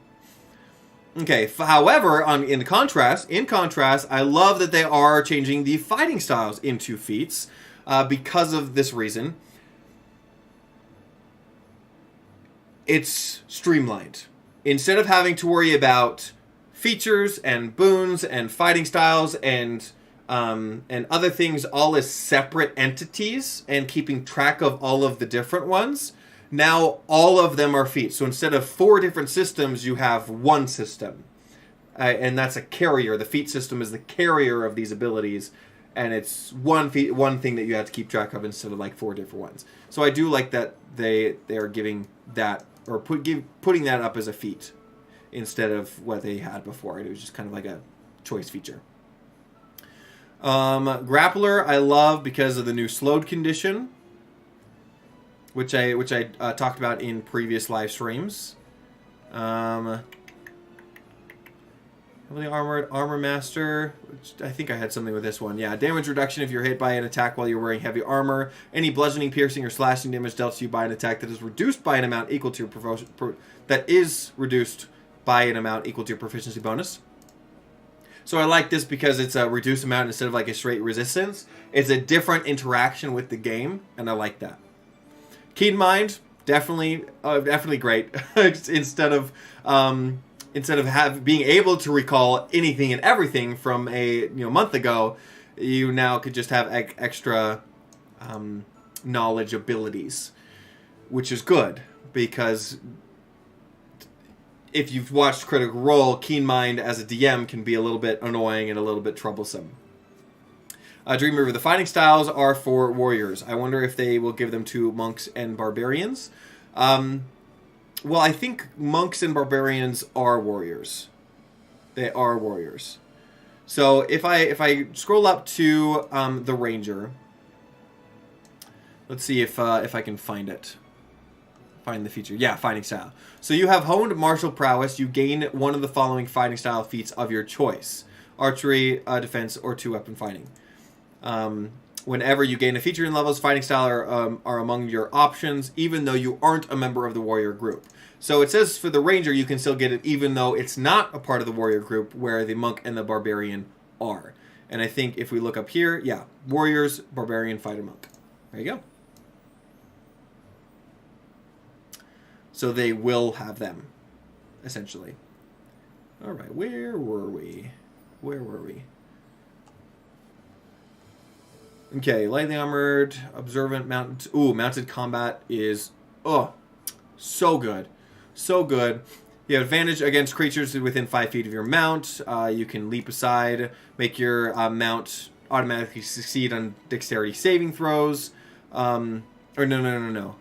Okay, however, in contrast, I love that they are changing the fighting styles into feats because of this reason. It's streamlined. Instead of having to worry about features and boons and fighting styles and other things all as separate entities and keeping track of all of the different ones, now all of them are feats. So instead of 4 different systems, you have one system. And that's a carrier. The feat system is the carrier of these abilities. And it's one thing that you have to keep track of instead of like 4 different ones. So I do like that they are giving that, or putting that up as a feat instead of what they had before. It was just kind of like a choice feature. Grappler I love because of the new slowed condition, which I talked about in previous live streams. Heavily armored, armor master, which I think I had something with this one. Yeah, damage reduction if you're hit by an attack while you're wearing heavy armor. Any bludgeoning, piercing, or slashing damage dealt to you by an attack that is reduced by an amount equal to your proficiency bonus. So I like this because it's a reduced amount instead of like a straight resistance. It's a different interaction with the game, and I like that. Keen Mind, definitely great. instead of being able to recall anything and everything from a month ago, you now could just have extra knowledge abilities, which is good because if you've watched Critical Role, Keen Mind as a DM can be a little bit annoying and a little bit troublesome. Dream River, the fighting styles are for warriors. I wonder if they will give them to monks and barbarians. Well, I think monks and barbarians are warriors. They are warriors. So if I scroll up to the ranger, let's see if I can find it. Find the feature. Yeah, fighting style. So you have honed martial prowess. You gain one of the following fighting style feats of your choice: archery, defense, or 2-weapon fighting. Whenever you gain a feature in levels, fighting style are among your options, even though you aren't a member of the warrior group. So it says for the ranger, you can still get it even though it's not a part of the warrior group, where the monk and the barbarian are. And I think if we look up here, yeah, warriors, barbarian, fighter, monk. There you go. So they will have them, essentially. All right, where were we? Where were we? Okay, lightly armored, observant, mounted. Ooh, mounted combat is, so good. So good. You have advantage against creatures within 5 feet of your mount. You can leap aside, make your mount automatically succeed on dexterity saving throws. No.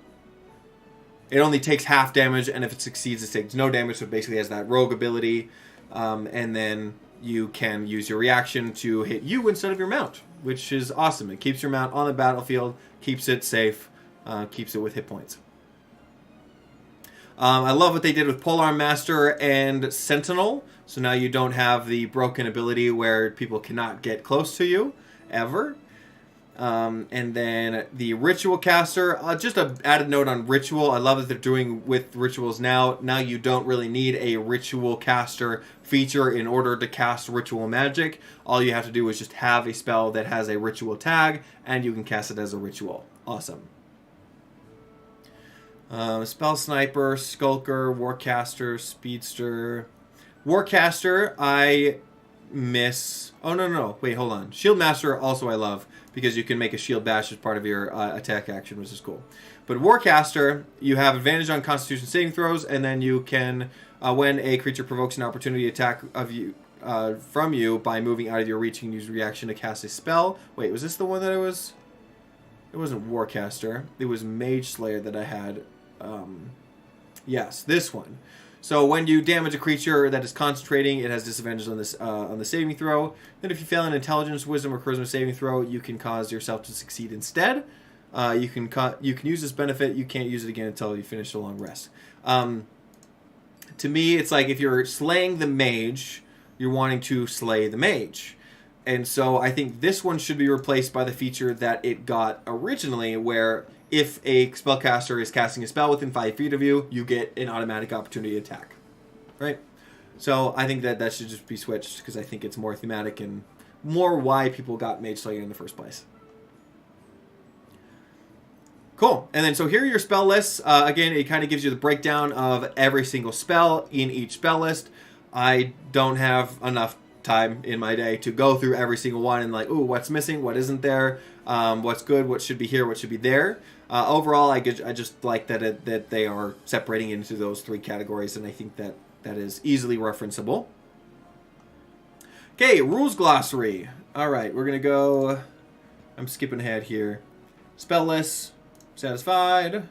It only takes half damage, and if it succeeds, it takes no damage, so it basically has that rogue ability. And then you can use your reaction to hit you instead of your mount, which is awesome. It keeps your mount on the battlefield, keeps it safe, keeps it with hit points. I love what they did with Polearm Master and Sentinel. So now you don't have the broken ability where people cannot get close to you, ever. And then the Ritual Caster, just an added note on Ritual. I love that they're doing with Rituals now. Now you don't really need a Ritual Caster feature in order to cast Ritual Magic. All you have to do is just have a spell that has a Ritual tag, and you can cast it as a Ritual. Awesome. Spell Sniper, Skulker, Warcaster, Speedster. Warcaster, I miss... Oh, no. Wait, hold on. Shield Master also I love, because you can make a Shield Bash as part of your attack action, which is cool. But Warcaster, you have advantage on Constitution saving throws, and then you can, when a creature provokes an opportunity attack from you by moving out of your reach, you can use reaction to cast a spell. Wait, was this the one that it was? It wasn't Warcaster. It was Mage Slayer that I had. Yes, this one. So when you damage a creature that is concentrating, it has disadvantage on this on the saving throw. Then if you fail an Intelligence, Wisdom, or Charisma saving throw, you can cause yourself to succeed instead. You can use this benefit. You can't use it again until you finish a long rest. To me, it's like if you're slaying the mage, you're wanting to slay the mage. And so I think this one should be replaced by the feature that it got originally, where if a spellcaster is casting a spell within 5 feet of you, you get an automatic opportunity attack. Right? So I think that should just be switched, because I think it's more thematic and more why people got Mage Slayer in the first place. Cool. And then so here are your spell lists. Again, it kind of gives you the breakdown of every single spell in each spell list. I don't have enough time in my day to go through every single one and like, ooh, what's missing, what isn't there, what's good, what should be here, what should be there. Overall, I just like that they are separating into those 3 categories, and I think that is easily referenceable. Okay, rules glossary. All right, we're gonna go. I'm skipping ahead here. Spell lists, satisfied.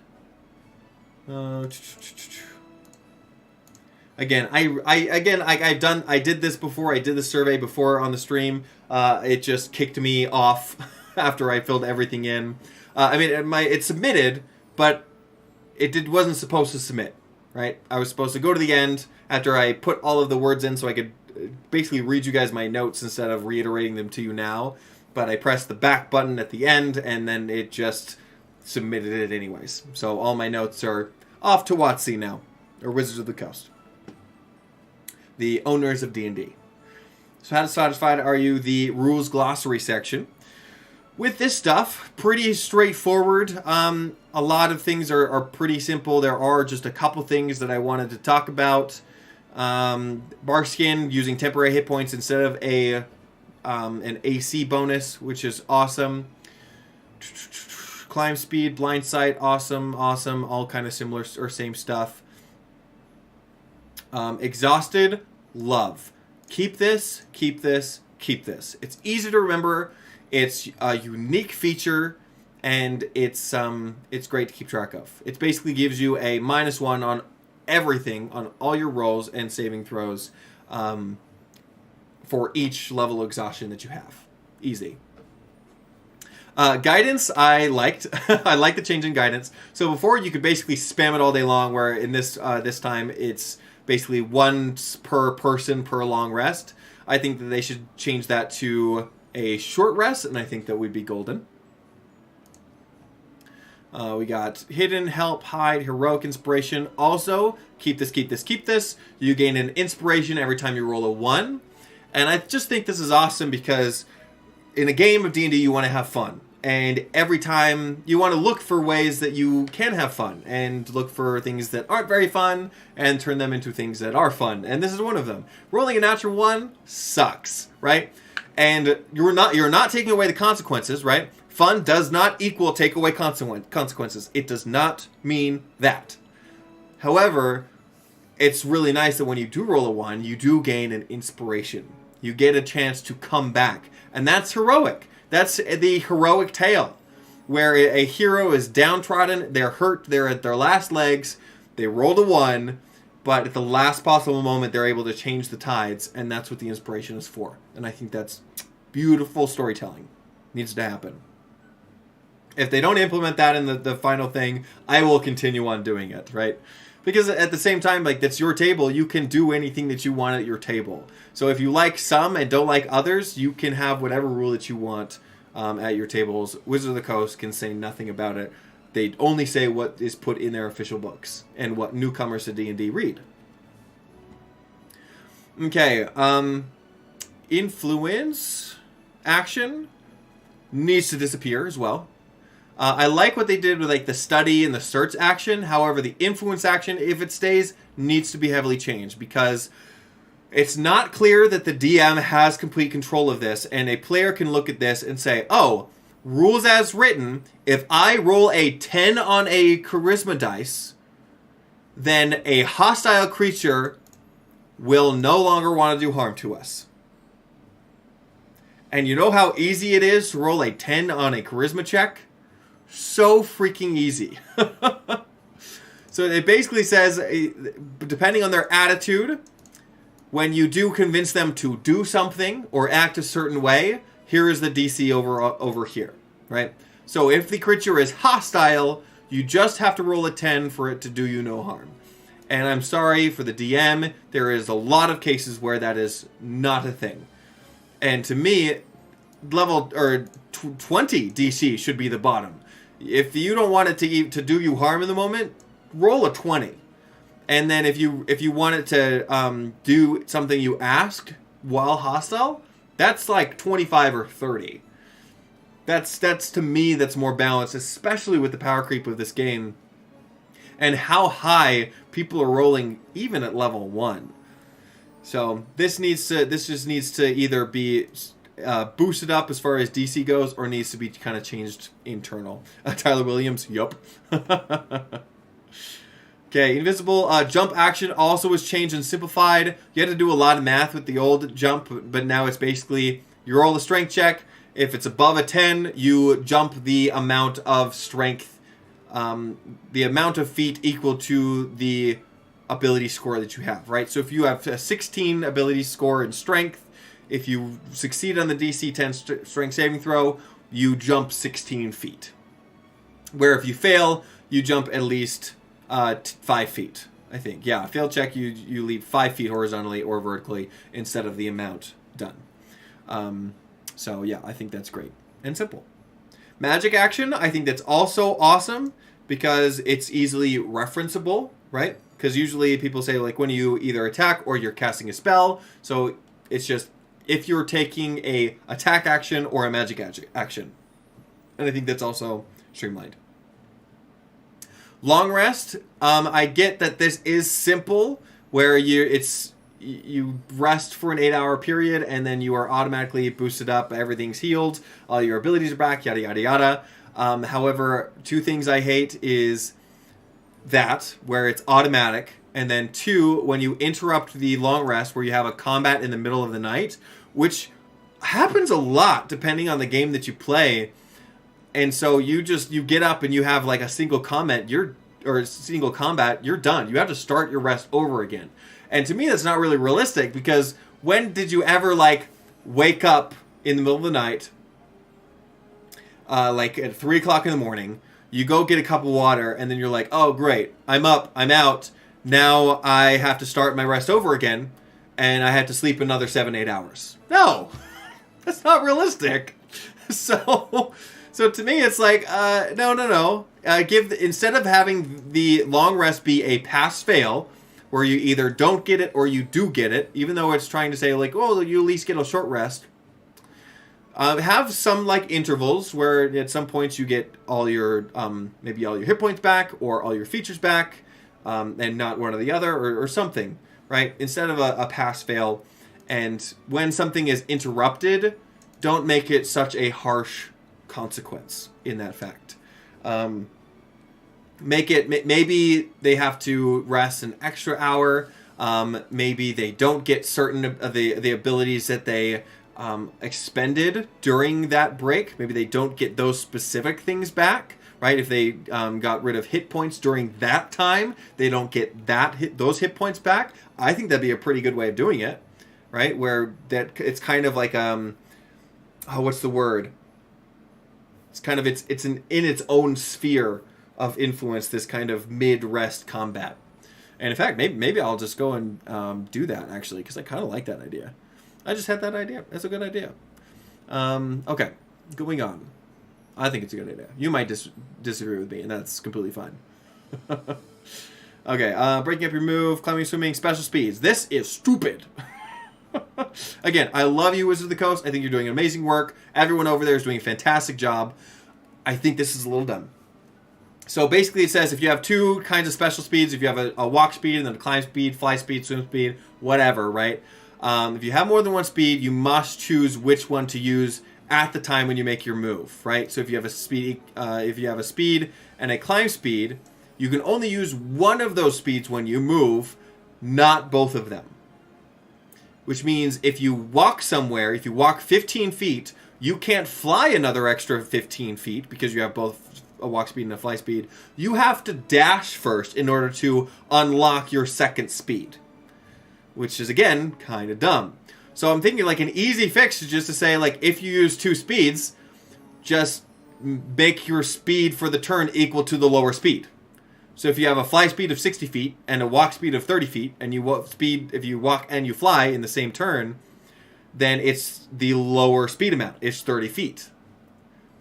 Again, I did this before. I did the survey before on the stream. It just kicked me off after I filled everything in. It submitted, but it wasn't supposed to submit, right? I was supposed to go to the end after I put all of the words in so I could basically read you guys my notes instead of reiterating them to you now. But I pressed the back button at the end, and then it just submitted it anyways. So all my notes are off to WotC now, or Wizards of the Coast, the owners of D&D. So how satisfied are you? The rules glossary section. With this stuff, pretty straightforward. A lot of things are pretty simple. There are just a couple things that I wanted to talk about. Barkskin using temporary hit points instead of an AC bonus, which is awesome. Climb speed, blind sight, awesome. All kind of similar or same stuff. Exhausted, love. Keep this, keep this, keep this. It's easy to remember. It's a unique feature, and it's great to keep track of. It basically gives you a -1 on everything, on all your rolls and saving throws for each level of exhaustion that you have. Easy. Guidance, I liked. I like the change in guidance. So before, you could basically spam it all day long, where in this time, it's basically once per person per long rest. I think that they should change that to a short rest, and I think that would be golden. We got hidden, help, hide, heroic inspiration. Also, keep this, keep this, keep this. You gain an inspiration every time you roll a 1. And I just think this is awesome because in a game of D&D, you want to have fun. And every time you want to look for ways that you can have fun and look for things that aren't very fun and turn them into things that are fun. And this is one of them. Rolling a natural 1 sucks, right? And you're not taking away the consequences, right? Fun does not equal take away consequences. It does not mean that. However, it's really nice that when you do roll a 1, you do gain an inspiration. You get a chance to come back. And that's heroic. That's the heroic tale, where a hero is downtrodden, they're hurt, they're at their last legs, they rolled a 1, but at the last possible moment, they're able to change the tides, and that's what the inspiration is for. And I think that's beautiful storytelling. Needs to happen. If they don't implement that in the final thing, I will continue on doing it, right? Because at the same time, like, that's your table. You can do anything that you want at your table. So if you like some and don't like others, you can have whatever rule that you want at your tables. Wizards of the Coast can say nothing about it. They only say what is put in their official books and what newcomers to D&D read. Okay, influence action needs to disappear as well. I like what they did with like the study and the search action. However, the influence action, if it stays, needs to be heavily changed because it's not clear that the DM has complete control of this, and a player can look at this and say, oh, rules as written, if I roll a 10 on a charisma dice, then a hostile creature will no longer want to do harm to us. And you know how easy it is to roll a 10 on a charisma check? So freaking easy. So it basically says, depending on their attitude, when you do convince them to do something or act a certain way, here is the DC over here, right? So if the creature is hostile, you just have to roll a 10 for it to do you no harm. And I'm sorry for the DM, there is a lot of cases where that is not a thing. And to me, level or 20 DC should be the bottom. If you don't want it to do you harm in the moment, roll a 20. And then if you want it to do something you asked while hostile, that's like 25 or 30. That's to me, that's more balanced, especially with the power creep of this game and how high people are rolling even at level 1. So this just needs to either be boosted up as far as DC goes, or needs to be kind of changed internal. Tyler Williams, yup. Okay, invisible jump action also was changed and simplified. You had to do a lot of math with the old jump, but now it's basically you roll a strength check. If it's above a 10, you jump the amount of strength, the amount of feet equal to the ability score that you have, right? So if you have a 16 ability score in strength, if you succeed on the DC 10 strength saving throw, you jump 16 feet. Where if you fail, you jump at least 5 feet, I think. Yeah, fail check, you leap 5 feet horizontally or vertically instead of the amount done. So yeah, I think that's great and simple. Magic action, I think that's also awesome because it's easily referenceable, right? Because usually people say like when you either attack or you're casting a spell. So it's just if you're taking a attack action or a magic action. And I think that's also streamlined. Long rest, I get that this is simple where you rest for an 8-hour period and then you are automatically boosted up, everything's healed, all your abilities are back, yada yada yada. However, two things I hate is that where it's automatic And then 2, when you interrupt the long rest where you have a combat in the middle of the night, which happens a lot depending on the game that you play. And so you get up and you have like a single combat, you're done. You have to start your rest over again. And to me, that's not really realistic, because when did you ever like wake up in the middle of the night, like at 3 o'clock in the morning, you go get a cup of water, and then you're like, oh great, I'm up, I'm out. Now I have to start my rest over again, and I have to sleep another 7-8 hours. No, that's not realistic. So to me, it's like, no. Instead of having the long rest be a pass-fail, where you either don't get it or you do get it, even though it's trying to say like, oh, you at least get a short rest. Have some like intervals where at some points you get all your maybe all your hit points back or all your features back, and not one or the other, or something, right? Instead of a pass-fail. And when something is interrupted, don't make it such a harsh consequence in that fact. Make it, maybe they have to rest an extra hour. Maybe they don't get certain of the abilities that they expended during that break. Maybe they don't get those specific things back, right? If they got rid of hit points during that time, they don't get those hit points back. I think that'd be a pretty good way of doing it, right? Where that it's kind of like what's the word? It's kind of in its own sphere of influence, this kind of mid-rest combat. And in fact, maybe I'll just go and do that, actually, because I kind of like that idea. I just had that idea. That's a good idea. Okay, going on. I think it's a good idea. You might disagree with me, and that's completely fine. Okay, breaking up your move, climbing, swimming, special speeds. This is stupid. Again, I love you, Wizards of the Coast. I think you're doing amazing work. Everyone over there is doing a fantastic job. I think this is a little dumb. So basically it says if you have 2 kinds of special speeds, if you have a walk speed and then a climb speed, fly speed, swim speed, whatever, right? If you have more than one speed, you must choose which one to use at the time when you make your move, right? So if you have a speed and a climb speed, you can only use one of those speeds when you move, not both of them. Which means if you walk somewhere, if you walk 15 feet, you can't fly another extra 15 feet because you have both a walk speed and a fly speed. You have to dash first in order to unlock your second speed, which is, again, kind of dumb. So I'm thinking like an easy fix is just to say, like, if you use 2 speeds, just make your speed for the turn equal to the lower speed. So if you have a fly speed of 60 feet and a walk speed of 30 feet, and if you walk and you fly in the same turn, then it's the lower speed amount. It's 30 feet.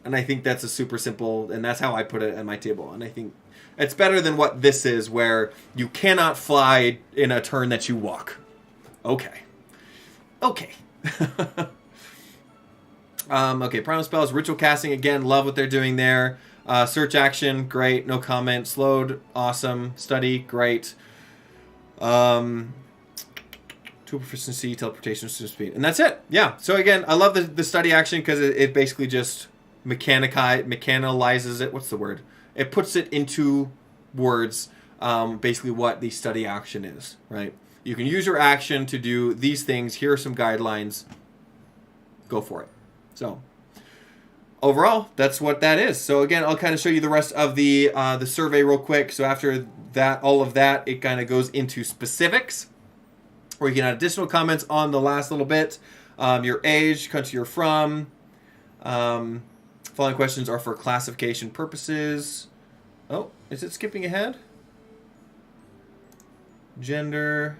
And I think that's a super simple, and that's how I put it at my table. And I think it's better than what this is, where you cannot fly in a turn that you walk. Okay. Okay, primal spells, ritual casting, again, love what they're doing there. Search action, great, no comment. Slowed, awesome. Study, great. Tool proficiency, teleportation, speed. And that's it. Yeah, so again, I love the study action because it basically just mechanicalizes it. What's the word? It puts it into words, basically what the study action is, right? You can use your action to do these things. Here are some guidelines. Go for it. So, overall, that's what that is. So again, I'll kind of show you the rest of the survey real quick. So after that, all of that, it kind of goes into specifics, where you can add additional comments on the last little bit. Your age, country you're from. Following questions are for classification purposes. Oh, is it skipping ahead? Gender.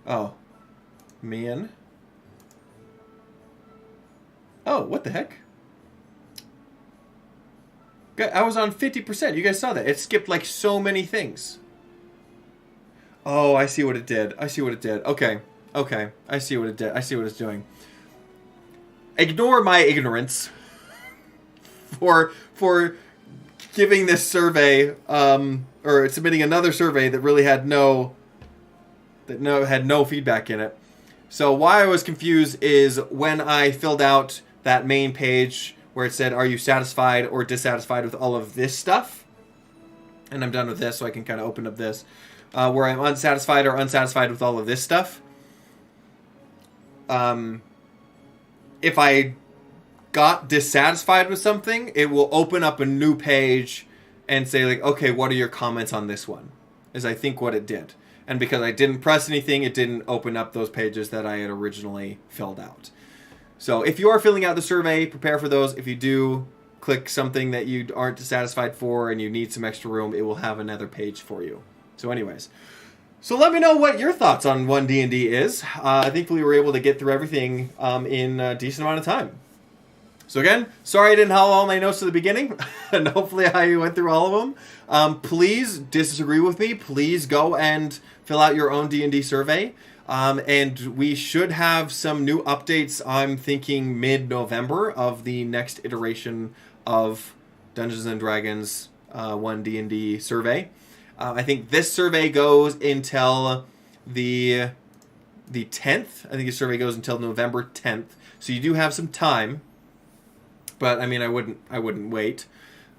Oh, man. Oh, what the heck? I was on 50%. You guys saw that. It skipped like so many things. Oh, I see what it did. Okay. I see what it did. I see what it's doing. Ignore my ignorance for giving this survey, or submitting another survey that really had no feedback in it. So why I was confused is when I filled out that main page where it said, are you satisfied or dissatisfied with all of this stuff? And I'm done with this, so I can kind of open up this. where I'm unsatisfied or unsatisfied with all of this stuff. If I got dissatisfied with something, it will open up a new page and say, like, okay, what are your comments on this one? Is I think what it did. And because I didn't press anything, it didn't open up those pages that I had originally filled out. So if you are filling out the survey, prepare for those. If you do click something that you aren't satisfied for and you need some extra room, it will have another page for you. So anyways, so let me know what your thoughts on 1D&D is. I think we were able to get through everything in a decent amount of time. So again, sorry I didn't have all my notes at the beginning, and hopefully I went through all of them. Please disagree with me. Please go and fill out your own D&D survey. And we should have some new updates, I'm thinking mid-November, of the next iteration of Dungeons & Dragons 1D&D survey. I think this survey goes until the 10th. I think the survey goes until November 10th. So you do have some time. But I mean, I wouldn't wait.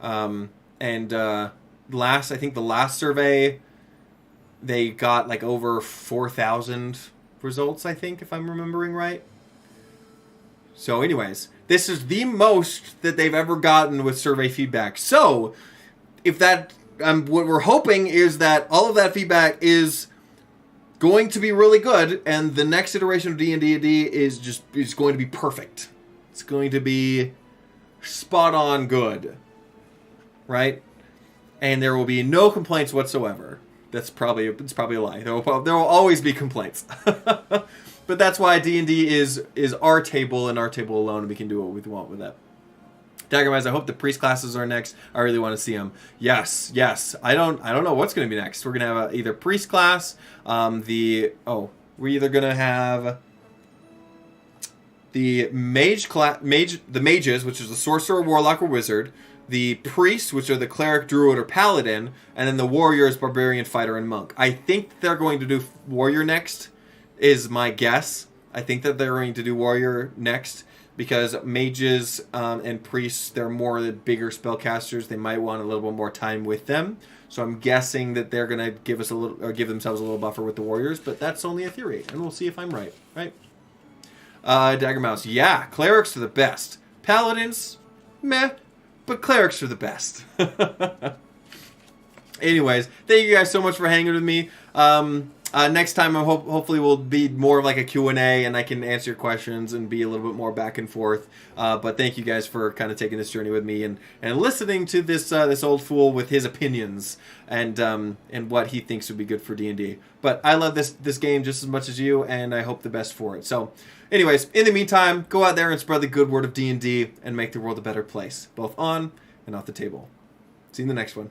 I think the last survey, they got like over 4,000 results, I think, if I'm remembering right. So anyways, this is the most that they've ever gotten with survey feedback. So if that, what we're hoping is that all of that feedback is going to be really good, and the next iteration of D&D is going to be perfect. It's going to be spot on good, right? And there will be no complaints whatsoever. It's probably a lie. There will always be complaints. But that's why D&D is our table and our table alone, and we can do what we want with it. Daggermaz, I hope the priest classes are next. I really want to see them. Yes. I don't know what's going to be next. We're going to have either priest class, we're either going to have the the mages, which is the sorcerer, warlock, or wizard, the priests, which are the cleric, druid, or paladin, and then the warriors, barbarian, fighter, and monk. I think they're going to do warrior next, is my guess. I think that they're going to do warrior next, because mages and priests, they're more the bigger spellcasters. They might want a little bit more time with them. So I'm guessing that they're going to give themselves a little buffer with the warriors, but that's only a theory, and we'll see if I'm right, right? Dagger Mouse, yeah, clerics are the best. Paladins, meh, but clerics are the best. Anyways, thank you guys so much for hanging with me. Next time, hopefully will be more of like a Q&A, and I can answer your questions and be a little bit more back and forth. But thank you guys for kind of taking this journey with me and listening to this old fool with his opinions and what he thinks would be good for D&D. But I love this game just as much as you, and I hope the best for it. So, anyways, in the meantime, go out there and spread the good word of D&D and make the world a better place, both on and off the table. See you in the next one.